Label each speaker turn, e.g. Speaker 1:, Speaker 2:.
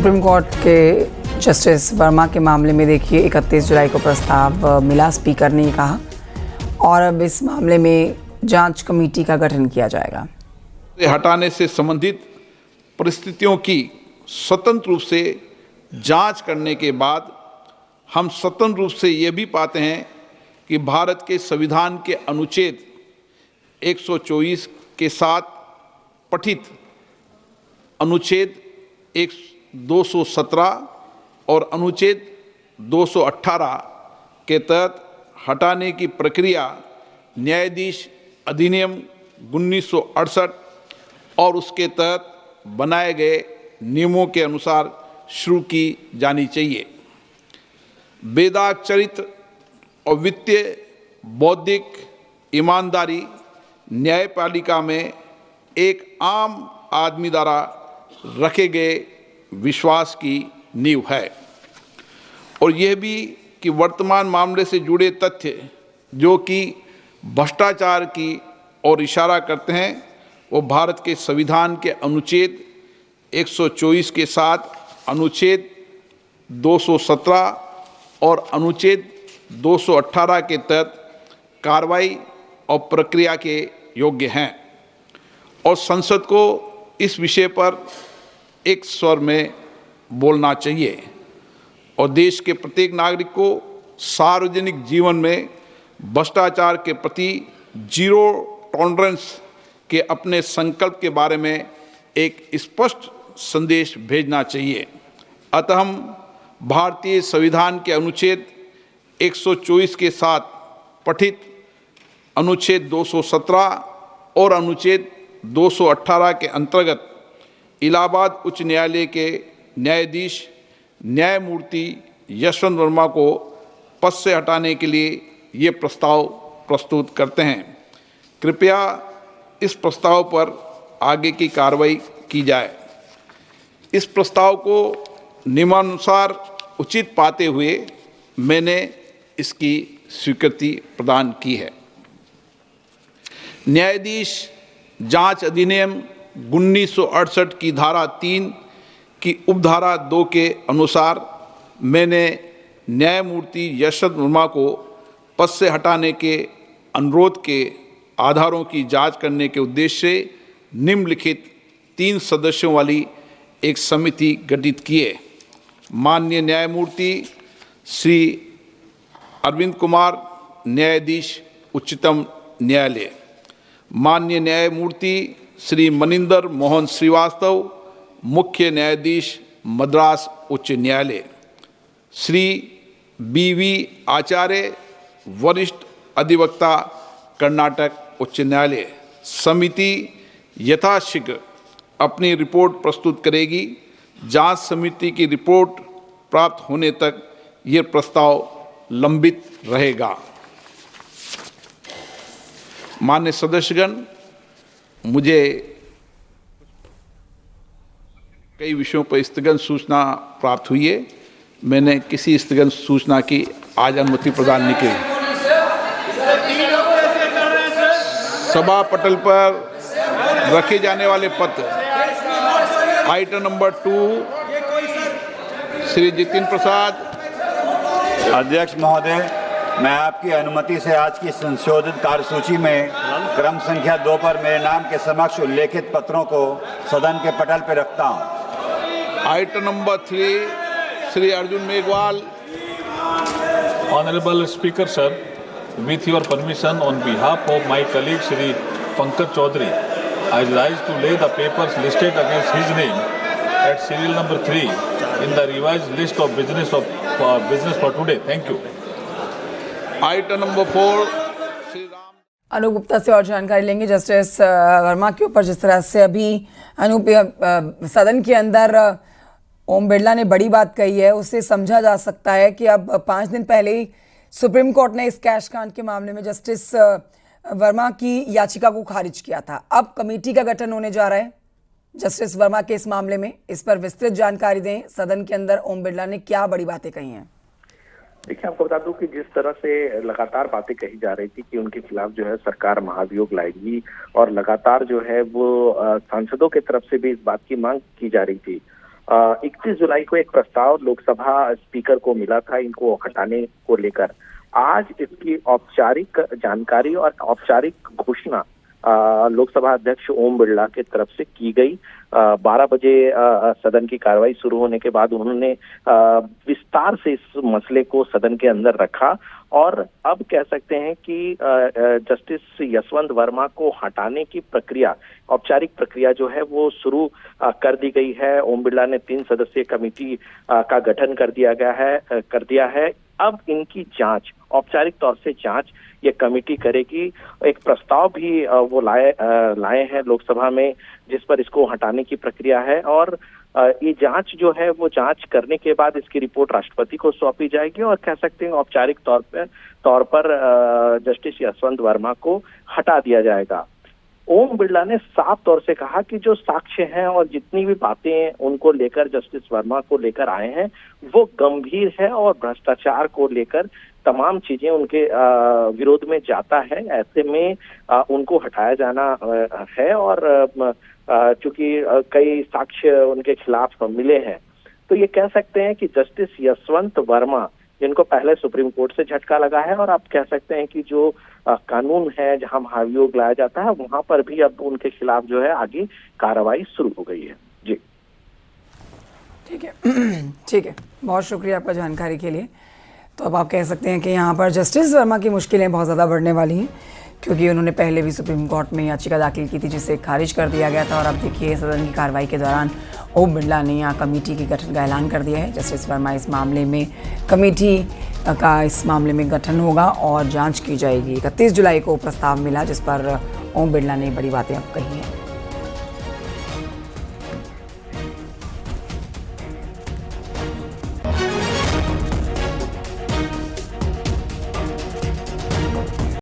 Speaker 1: Supreme court के justice Verma के मामले में देखिए 31 जुलाई को प्रस्ताव मिला, स्पीकर ने कहा, और अब इस मामले में जांच कमेटी का गठन किया जाएगा।
Speaker 2: हटाने से संबंधित परिस्थितियों की स्वतंत्र रूप से जांच करने के बाद हम स्वतंत्र रूप से ये भी पाते हैं कि भारत के संविधान के अनुच्छेद 124 के साथ पठित अनुच्छेद 217 और अनुच्छेद 218 के तहत हटाने की प्रक्रिया न्यायाधीश अधिनियम 1968 और उसके तहत बनाए गए नियमों के अनुसार शुरू की जानी चाहिए। बेदाग चरित्र और वित्तीय बौद्धिक ईमानदारी न्यायपालिका में एक आम आदमी द्वारा रखे गए विश्वास की नींव है, और यह भी कि वर्तमान मामले से जुड़े तथ्य जो कि भ्रष्टाचार की ओर इशारा करते हैं वो भारत के संविधान के अनुच्छेद 124 के साथ अनुच्छेद 217 और अनुच्छेद 218 के तहत कार्रवाई और प्रक्रिया के योग्य हैं, और संसद को इस विषय पर एक स्वर में बोलना चाहिए और देश के प्रत्येक नागरिक को सार्वजनिक जीवन में भ्रष्टाचार के प्रति जीरो टॉलरेंस के अपने संकल्प के बारे में एक स्पष्ट संदेश भेजना चाहिए। अतः हम भारतीय संविधान के अनुच्छेद 124 के साथ पठित अनुच्छेद 217 और अनुच्छेद 218 के अंतर्गत इलाहाबाद उच्च न्यायालय के न्यायाधीश न्यायमूर्ति यशवंत वर्मा को पद से हटाने के लिए ये प्रस्ताव प्रस्तुत करते हैं। कृपया इस प्रस्ताव पर आगे की कार्रवाई की जाए। इस प्रस्ताव को नियमानुसार उचित पाते हुए मैंने इसकी स्वीकृति प्रदान की है। न्यायाधीश जांच अधिनियम 1968 की धारा 3 की उपधारा 2 के अनुसार मैंने न्यायमूर्ति यशवंत वर्मा को पद से हटाने के अनुरोध के आधारों की जांच करने के उद्देश्य से निम्नलिखित 3 सदस्यों वाली एक समिति गठित किए। माननीय न्यायमूर्ति श्री अरविंद कुमार, न्यायाधीश उच्चतम न्यायालय, माननीय न्यायमूर्ति श्री मनिंदर मोहन श्रीवास्तव, मुख्य न्यायाधीश मद्रास उच्च न्यायालय, श्री BV आचार्य, वरिष्ठ अधिवक्ता, कर्नाटक उच्च न्यायालय। समिति यथाशीघ्र अपनी रिपोर्ट प्रस्तुत करेगी। जांच समिति की रिपोर्ट प्राप्त होने तक ये प्रस्ताव लंबित रहेगा। माननीय सदस्यगण, मुझे कई विषयों पर स्थगन सूचना प्राप्त हुई है। मैंने किसी स्थगन सूचना की आज अनुमति प्रदान नहीं की। सभा पटल पर रखे जाने वाले पत्र आइटम नंबर 2 श्री जितिन प्रसाद।
Speaker 3: अध्यक्ष महोदय, मैं आपकी अनुमति से आज की संशोधित कार्यसूची में क्रम संख्या 2 पर मेरे नाम के समक्ष उल्लेखित पत्रों को सदन के पटल पर रखता हूं।
Speaker 2: Item number 3 Shri Arjun Meghwal.
Speaker 4: Honorable Speaker, sir, with your permission, on behalf of my colleague Shri Pankaj Chaudhary, I rise to lay the papers listed against his name at serial number 3 in the revised list of business for today. Thank you.
Speaker 2: Item number 4 Shri Ram.
Speaker 1: Anoop Gupta से और जानकारी लेंगे। Justice Verma के ऊपर जिस तरह से अभी सदन के अंदर ओम बिरला ने बड़ी बात कही है, उससे समझा जा सकता है कि अब 5 दिन पहले ही सुप्रीम कोर्ट ने इस कैश कांड के मामले में जस्टिस वर्मा की याचिका को खारिज किया था। अब कमेटी का गठन होने जा रहा है जस्टिस वर्मा के इस मामले में। इस पर विस्तृत जानकारी दें। सदन के अंदर ओम बिरला ने क्या बड़ी बातें कही हैं?
Speaker 5: देखिए, आपको बता दूं कि जिस तरह से लगातार बातें कही जा रही थी कि उनके खिलाफ जो है सरकार महाभियोग लाएगी, और लगातार जो है वो सांसदों की तरफ से भी इस बात की मांग की जा रही थी, 31 जुलाई को एक प्रस्ताव लोकसभा स्पीकर को मिला था इनको हटाने को लेकर। आज इसकी औपचारिक जानकारी और औपचारिक घोषणा लोकसभा अध्यक्ष ओम बिरला की तरफ से की गई। 12 बजे सदन की कार्रवाई शुरू होने के बाद उन्होंने विस्तार से इस मसले को सदन के अंदर रखा और अब कह सकते हैं कि जस्टिस यशवंत वर्मा को हटाने की प्रक्रिया, औपचारिक प्रक्रिया जो है वो शुरू कर दी गई है। ओम बिरला ने 3 सदस्यीय कमेटी का गठन कर दिया है। अब इनकी जांच, औपचारिक तौर से जांच ये कमेटी करेगी। एक प्रस्ताव भी वो लाए हैं लोकसभा में जिस पर इसको हटाने की प्रक्रिया है और ये जांच जो है वो जांच करने के बाद इसकी रिपोर्ट राष्ट्रपति को सौंपी जाएगी और कह सकते हैं औपचारिक तौर पर जस्टिस यशवंत वर्मा को हटा दिया जाएगा। ओम बिरला ने साफ तौर से कहा कि जो साक्ष्य हैं और जितनी भी बातें उनको लेकर जस्टिस वर्मा को लेकर आए हैं वो गंभीर है और भ्रष्टाचार को लेकर तमाम चीजें उनके विरोध में जाता है। ऐसे में उनको हटाया जाना है और चूंकि कई साक्ष्य उनके खिलाफ मिले हैं तो ये कह सकते हैं कि जस्टिस यशवंत वर्मा जिनको पहले सुप्रीम कोर्ट से झटका लगा है और आप कह सकते हैं कि जो कानून है जहां महाभियोग लाया जाता है वहां पर भी अब उनके खिलाफ जो है आगे कार्रवाई शुरू हो गई है। जी
Speaker 1: ठीक है, बहुत शुक्रिया आपका जानकारी के लिए। तो अब आप कह सकते हैं कि यहाँ पर जस्टिस वर्मा की मुश्किलें बहुत ज़्यादा बढ़ने वाली हैं क्योंकि उन्होंने पहले भी सुप्रीम कोर्ट में याचिका दाखिल की थी जिसे खारिज कर दिया गया था और अब देखिए सदन की कार्रवाई के दौरान ओम बिरला ने यहाँ कमेटी के गठन का ऐलान कर दिया है। जस्टिस वर्मा इस मामले में कमेटी का इस मामले में गठन होगा और जांच की जाएगी। 31 जुलाई को प्रस्ताव मिला जिस पर ओम बिरला ने बड़ी बातें अब कही हैं।